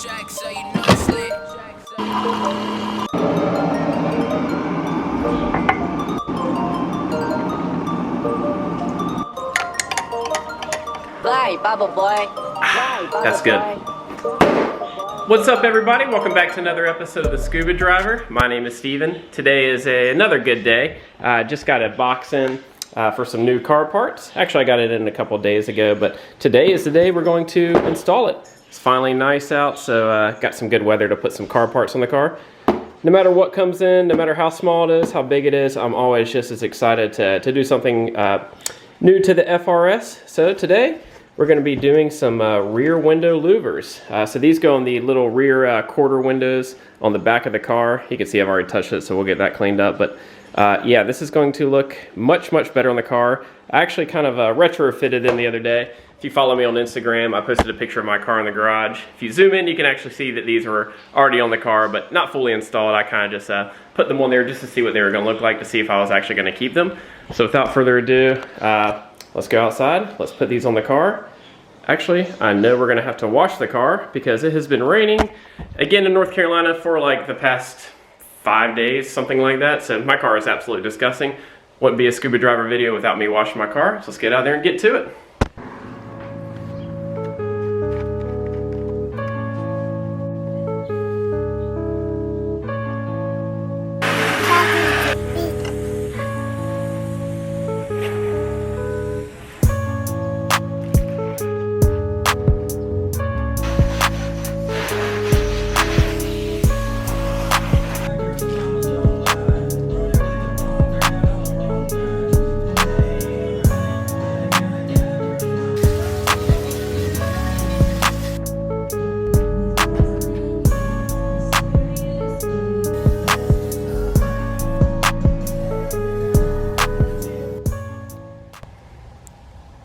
Check, so you know it's lit. Fly, bubble boy. Fly, bubble That's good. What's up, everybody? Welcome back to another episode of The Scuba Driver. My name is Steven. Today is another good day. Just got a box in for some new car parts. Actually, I got it in a couple days ago, but today is the day we're going to install it. It's finally nice out, so got some good weather to put some car parts on the car. No matter what comes in, no matter how small it is, how big it is, I'm always just as excited to do something new to the FRS. So today, we're going to be doing some rear window louvers. So these go on the little rear quarter windows on the back of the car. You can see I've already touched it, so we'll get that cleaned up. But yeah, this is going to look much, much better on the car. I actually kind of retrofitted them the other day. If you follow me on Instagram, I posted a picture of my car in the garage. If you zoom in, you can actually see that these were already on the car, but not fully installed. I kind of just put them on there just to see what they were going to look like, to see if I was actually going to keep them. So without further ado, let's go outside. Let's put these on the car. Actually, I know we're gonna have to wash the car because it has been raining again in North Carolina for like the past 5 days, something like that. So my car is absolutely disgusting. Wouldn't be a scuba driver video without me washing my car. So let's get out there and get to it.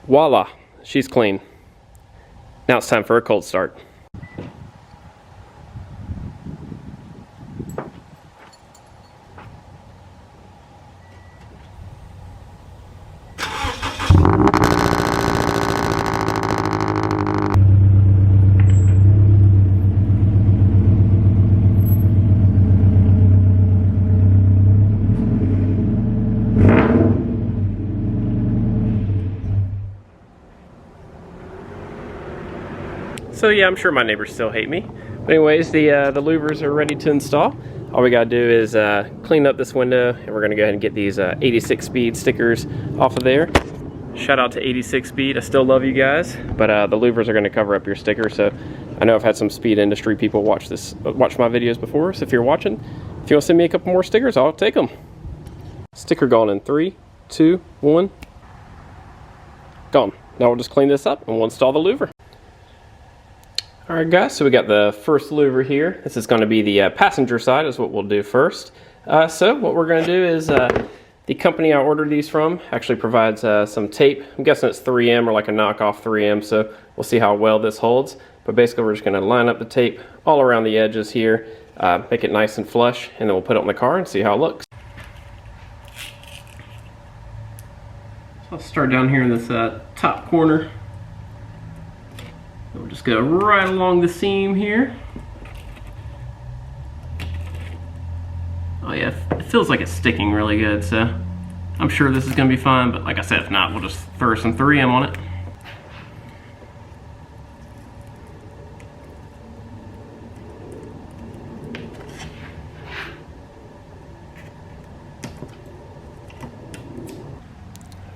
Voila, she's clean. Now it's time for a cold start. So yeah, I'm sure my neighbors still hate me. But anyways, the louvers are ready to install. All we gotta do is clean up this window, and we're gonna go ahead and get these 86 speed stickers off of there. Shout out to 86 speed, I still love you guys, but the louvers are gonna cover up your sticker. So I know I've had some speed industry people watch my videos before, so if you're watching, if you wanna send me a couple more stickers, I'll take them. Sticker gone in 3, 2, 1. Gone. Now we'll just clean this up and we'll install the louver. Alright guys, so we got the first louver here. This is going to be the passenger side is what we'll do first. So what we're going to do is the company I ordered these from actually provides some tape. I'm guessing it's 3M or like a knockoff 3M, so we'll see how well this holds. But basically we're just going to line up the tape all around the edges here, make it nice and flush, and then we'll put it on the car and see how it looks. So I'll start down here in this top corner. We'll just go right along the seam here. Oh yeah, it feels like it's sticking really good, so I'm sure this is going to be fine, but like I said, if not, we'll just throw some 3M on it.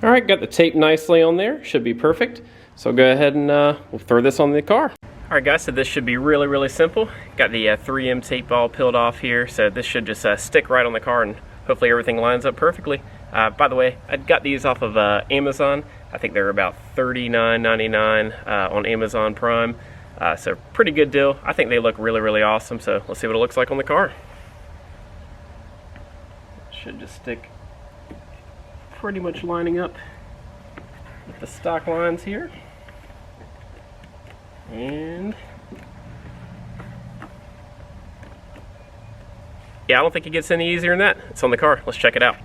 Alright, got the tape nicely on there, should be perfect. So go ahead and we'll throw this on the car. Alright guys, so this should be really, really simple. Got the 3M tape all peeled off here, so this should just stick right on the car and hopefully everything lines up perfectly. By the way, I got these off of Amazon. I think they're about $39.99 on Amazon Prime. So pretty good deal. I think they look really, really awesome, so let's see what it looks like on the car. Should just stick pretty much lining up with the stock lines here. And yeah, I don't think it gets any easier than that. It's on the car. Let's check it out.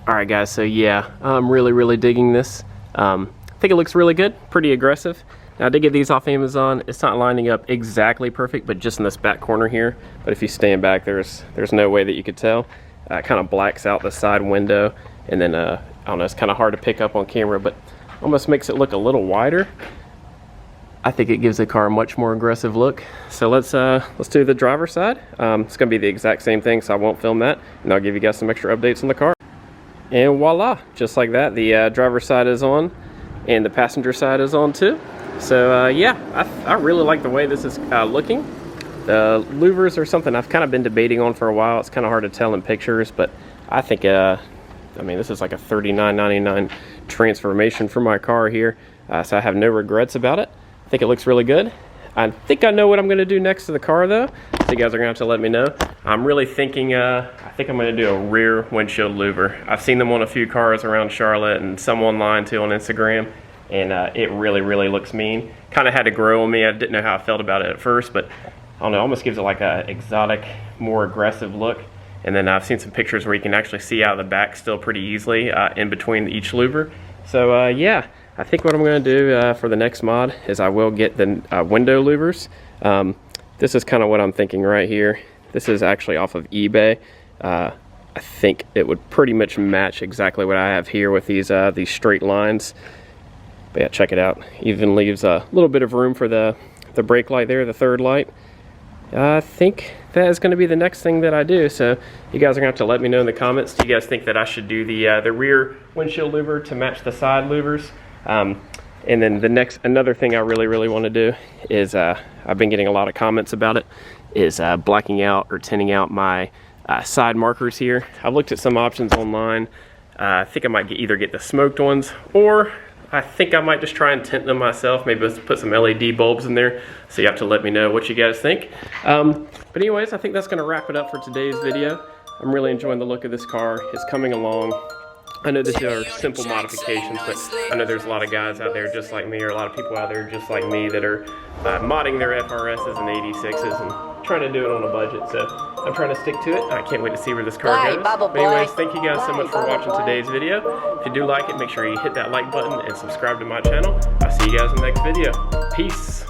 Alright guys, so yeah, I'm really digging this. I think it looks really good, pretty aggressive. Now I did get these off Amazon. It's not lining up exactly perfect, but just in this back corner here. But if you stand back, there's no way that you could tell. It kind of blacks out the side window, and then I don't know, it's kind of hard to pick up on camera, but almost makes it look a little wider. I think it gives the car a much more aggressive look. So let's do the driver's side. It's gonna be the exact same thing, so I won't film that, and I'll give you guys some extra updates on the car. And voila, just like that, the driver's side is on, and the passenger side is on too. So yeah, I really like the way this is looking. The louvers are something I've kind of been debating on for a while. It's kind of hard to tell in pictures, but I think, I mean, this is like a $39.99 transformation for my car here, so I have no regrets about it. I think it looks really good. I think I know what I'm going to do next to the car though, so you guys are going to have to let me know. I'm really thinking, I think I'm going to do a rear windshield louver. I've seen them on a few cars around Charlotte and some online too on Instagram, and it really looks mean. Kind of had to grow on me. I didn't know how I felt about it at first, but I don't know, almost gives it like a exotic, more aggressive look. And then I've seen some pictures where you can actually see out of the back still pretty easily in between each louver. So yeah, I think what I'm going to do for the next mod is I will get the window louvers. This is kind of what I'm thinking right here. This is actually off of eBay. I think it would pretty much match exactly what I have here with these straight lines. But yeah, check it out. Even leaves a little bit of room for the brake light there, the third light. I think that is going to be the next thing that I do. So you guys are going to have to let me know in the comments. Do you guys think that I should do the rear windshield louver to match the side louvers? And then another thing I really want to do is, I've been getting a lot of comments about it, is blacking out or tinting out my side markers here. I've looked at some options online. I think I might either get the smoked ones, or I think I might just try and tint them myself. Maybe let's put some LED bulbs in there. So you have to let me know what you guys think. But anyways, I think that's gonna wrap it up for today's video. I'm really enjoying the look of this car. It's coming along. I know these are simple modifications, but I know there's a lot of guys out there just like me, or a lot of people out there just like me that are modding their FRSs and 86s and trying to do it on a budget. So I'm trying to stick to it. I can't wait to see where this car goes. But anyways, thank you guys so much for watching today's video. If you do like it, make sure you hit that like button and subscribe to my channel. I'll see you guys in the next video. Peace.